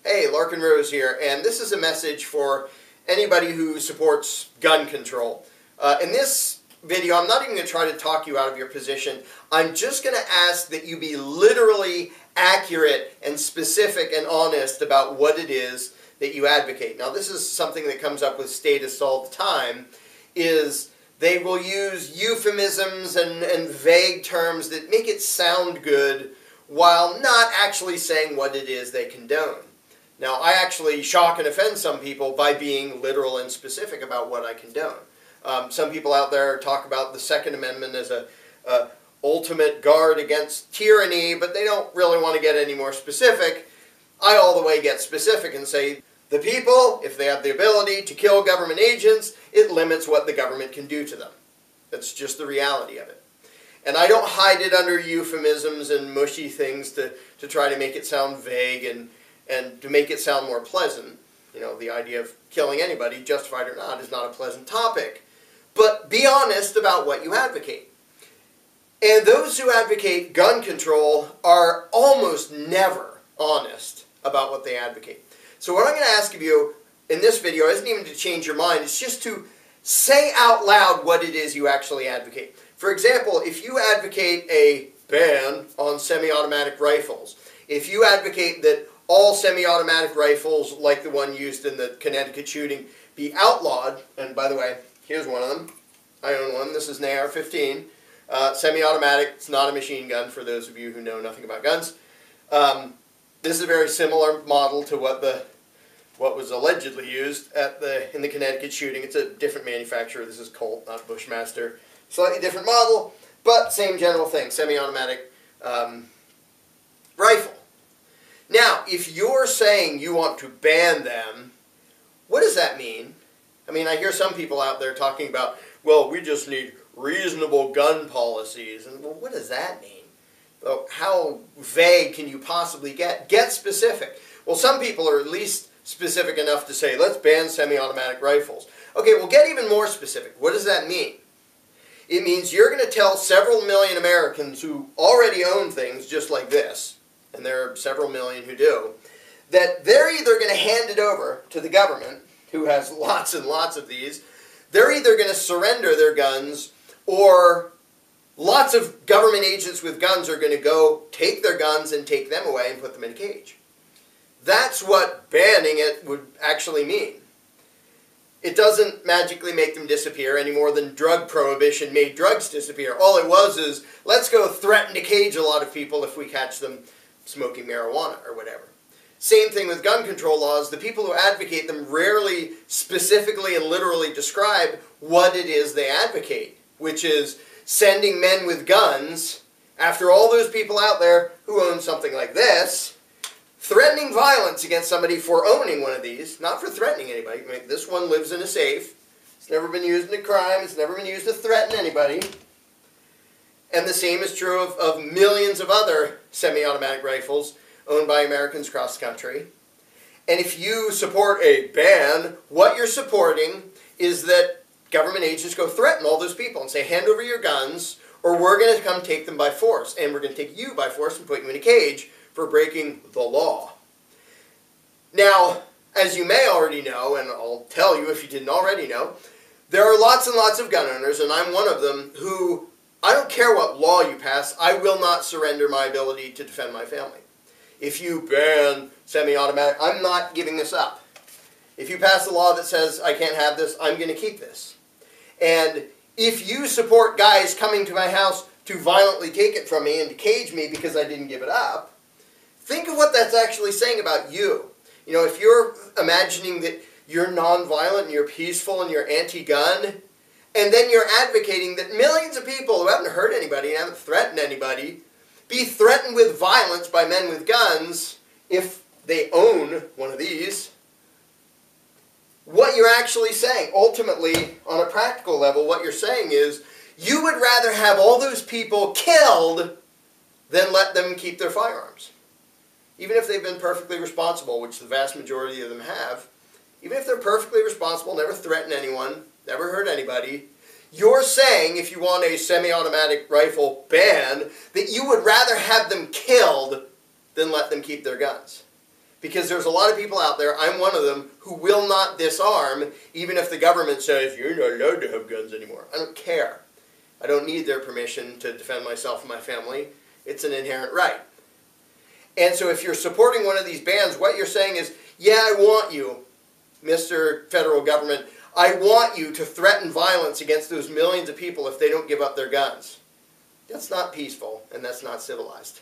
Hey, Larken here, and this is a message for anybody who supports gun control. In this video, I'm not even going to try to talk you out of your position. I'm just going to ask that you be literally accurate and specific and honest about what it is that you advocate. Now, this is something that comes up with statists all the time, is they will use euphemisms and vague terms that make it sound good while not actually saying what it is they condone. Now, I actually shock and offend some people by being literal and specific about what I condone. Some people out there talk about the Second Amendment as a ultimate guard against tyranny, but they don't really want to get any more specific. I all the way get specific and say, the people, if they have the ability to kill government agents, it limits what the government can do to them. That's just the reality of it. And I don't hide it under euphemisms and mushy things to try to make it sound vague and to make it sound more pleasant. You know, the idea of killing anybody, justified or not, is not a pleasant topic. But be honest about what you advocate. And those who advocate gun control are almost never honest about what they advocate. So what I'm going to ask of you in this video isn't even to change your mind, it's just to say out loud what it is you actually advocate. For example, if you advocate a ban on semi-automatic rifles, if you advocate that all semi-automatic rifles, like the one used in the Connecticut shooting, be outlawed, and by the way, here's one of them. I own one. This is an AR-15. Semi-automatic. It's not a machine gun, for those of you who know nothing about guns. This is a very similar model to what was allegedly used in the Connecticut shooting. It's a different manufacturer. This is Colt, not Bushmaster. Slightly different model, but same general thing. Semi-automatic rifle. Now, if you're saying you want to ban them, what does that mean? I mean, I hear some people out there talking about, well, we just need reasonable gun policies. And, well, what does that mean? Well, how vague can you possibly get? Get specific. Well, some people are at least specific enough to say, let's ban semi-automatic rifles. Okay, well, get even more specific. What does that mean? It means you're going to tell several million Americans who already own things just like this, and there are several million who do, that they're either going to hand it over to the government, who has lots and lots of these. They're either going to surrender their guns, or lots of government agents with guns are going to go take their guns and take them away and put them in a cage. That's what banning it would actually mean. It doesn't magically make them disappear any more than drug prohibition made drugs disappear. All it was is, let's go threaten to cage a lot of people if we catch them smoking marijuana or whatever. Same thing with gun control laws. The people who advocate them rarely specifically and literally describe what it is they advocate, which is sending men with guns after all those people out there who own something like this, threatening violence against somebody for owning one of these, not for threatening anybody. I mean, this one lives in a safe. It's never been used in a crime. It's never been used to threaten anybody. And the same is true of millions of other semi-automatic rifles owned by Americans across the country. And if you support a ban, what you're supporting is that government agents go threaten all those people and say, hand over your guns, or we're going to come take them by force. And we're going to take you by force and put you in a cage for breaking the law. Now, as you may already know, and I'll tell you if you didn't already know, there are lots and lots of gun owners, and I'm one of them, who, I don't care what law you pass, I will not surrender my ability to defend my family. If you ban semi-automatic, I'm not giving this up. If you pass a law that says I can't have this, I'm going to keep this. And if you support guys coming to my house to violently take it from me and to cage me because I didn't give it up, think of what that's actually saying about you. You know, if you're imagining that you're nonviolent and you're peaceful and you're anti-gun, and then you're advocating that millions of people who haven't hurt anybody and haven't threatened anybody be threatened with violence by men with guns if they own one of these, what you're actually saying, ultimately, on a practical level, what you're saying is, you would rather have all those people killed than let them keep their firearms. Even if they've been perfectly responsible, which the vast majority of them have, even if they're perfectly responsible, never threatened anyone, never hurt anybody, you're saying, if you want a semi-automatic rifle ban, that you would rather have them killed than let them keep their guns. Because there's a lot of people out there, I'm one of them, who will not disarm even if the government says, you're not allowed to have guns anymore. I don't care. I don't need their permission to defend myself and my family. It's an inherent right. And so if you're supporting one of these bans, what you're saying is, yeah, I want you, Mr. Federal Government, I want you to threaten violence against those millions of people if they don't give up their guns. That's not peaceful, and that's not civilized.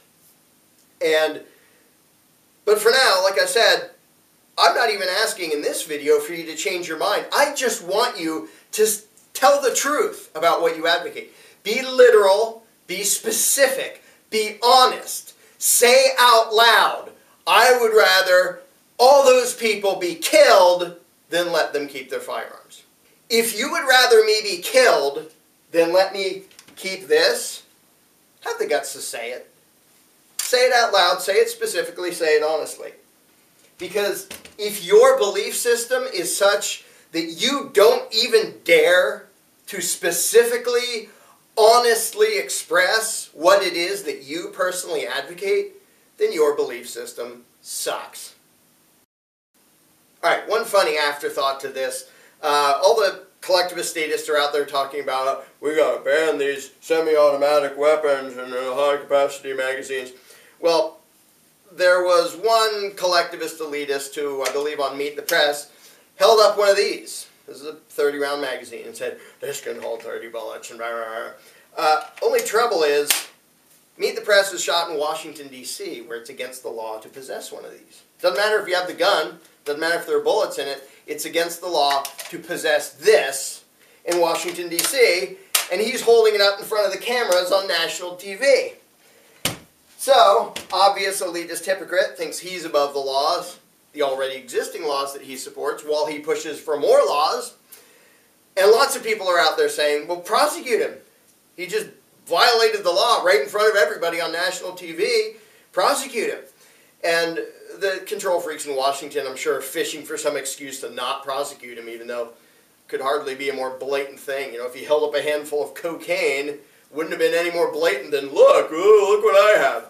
But for now, like I said, I'm not even asking in this video for you to change your mind. I just want you to tell the truth about what you advocate. Be literal, be specific, be honest. Say out loud, I would rather all those people be killed than let them keep their firearms. If you would rather me be killed than let me keep this, have the guts to say it. Say it out loud, say it specifically, say it honestly. Because if your belief system is such that you don't even dare to specifically, honestly express what it is that you personally advocate, then your belief system sucks. Alright, one funny afterthought to this. All the collectivist statists are out there talking about, we gotta ban these semi-automatic weapons and high-capacity magazines. Well, there was one collectivist elitist who, I believe on Meet the Press, held up one of these. This is a 30-round magazine and said, this can hold 30 bullets and blah, blah, blah. Only trouble is, Meet the Press was shot in Washington, D.C., where it's against the law to possess one of these. Doesn't matter if you have the gun, doesn't matter if there are bullets in it, it's against the law to possess this in Washington, D.C., and he's holding it up in front of the cameras on national TV. So, obvious elitist hypocrite thinks he's above the laws, the already existing laws that he supports, while he pushes for more laws. And lots of people are out there saying, well, prosecute him. He just violated the law right in front of everybody on national TV. Prosecute him. And the control freaks in Washington, I'm sure, are fishing for some excuse to not prosecute him, even though it could hardly be a more blatant thing. You know, if he held up a handful of cocaine, wouldn't have been any more blatant than, look what I have.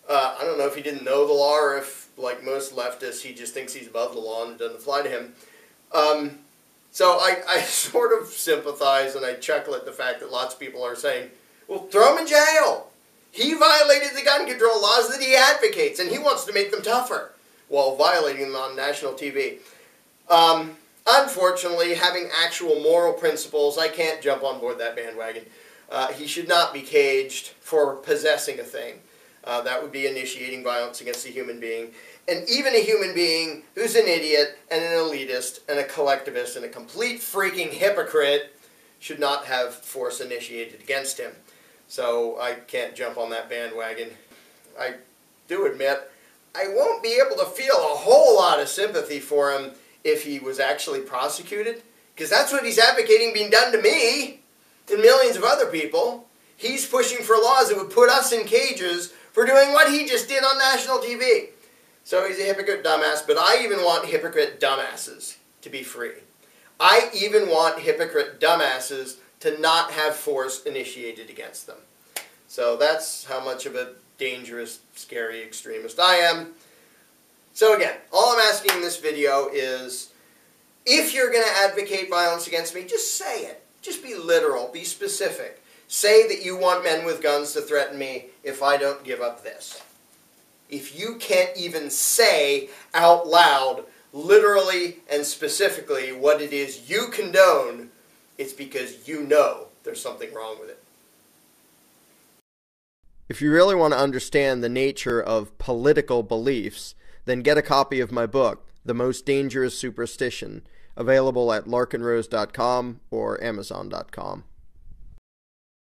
I don't know if he didn't know the law or if, like most leftists, he just thinks he's above the law and it doesn't apply to him. So I sort of sympathize and I chuckle at the fact that lots of people are saying, well, throw him in jail. He violated the gun control laws that he advocates and he wants to make them tougher while violating them on national TV. Unfortunately, having actual moral principles, I can't jump on board that bandwagon. He should not be caged for possessing a thing. That would be initiating violence against a human being. And even a human being who's an idiot and an elitist and a collectivist and a complete freaking hypocrite should not have force initiated against him. So I can't jump on that bandwagon. I do admit I won't be able to feel a whole lot of sympathy for him if he was actually prosecuted, because that's what he's advocating being done to me and millions of other people. He's pushing for laws that would put us in cages for doing what he just did on national TV. So he's a hypocrite dumbass, but I even want hypocrite dumbasses to be free. I even want hypocrite dumbasses to not have force initiated against them. So that's how much of a dangerous, scary extremist I am. So again, all I'm asking in this video is, if you're going to advocate violence against me, just say it. Just be literal, be specific. Say that you want men with guns to threaten me if I don't give up this. If you can't even say out loud, literally and specifically, what it is you condone, it's because you know there's something wrong with it. If you really want to understand the nature of political beliefs, then get a copy of my book, The Most Dangerous Superstition, available at larkenrose.com or amazon.com.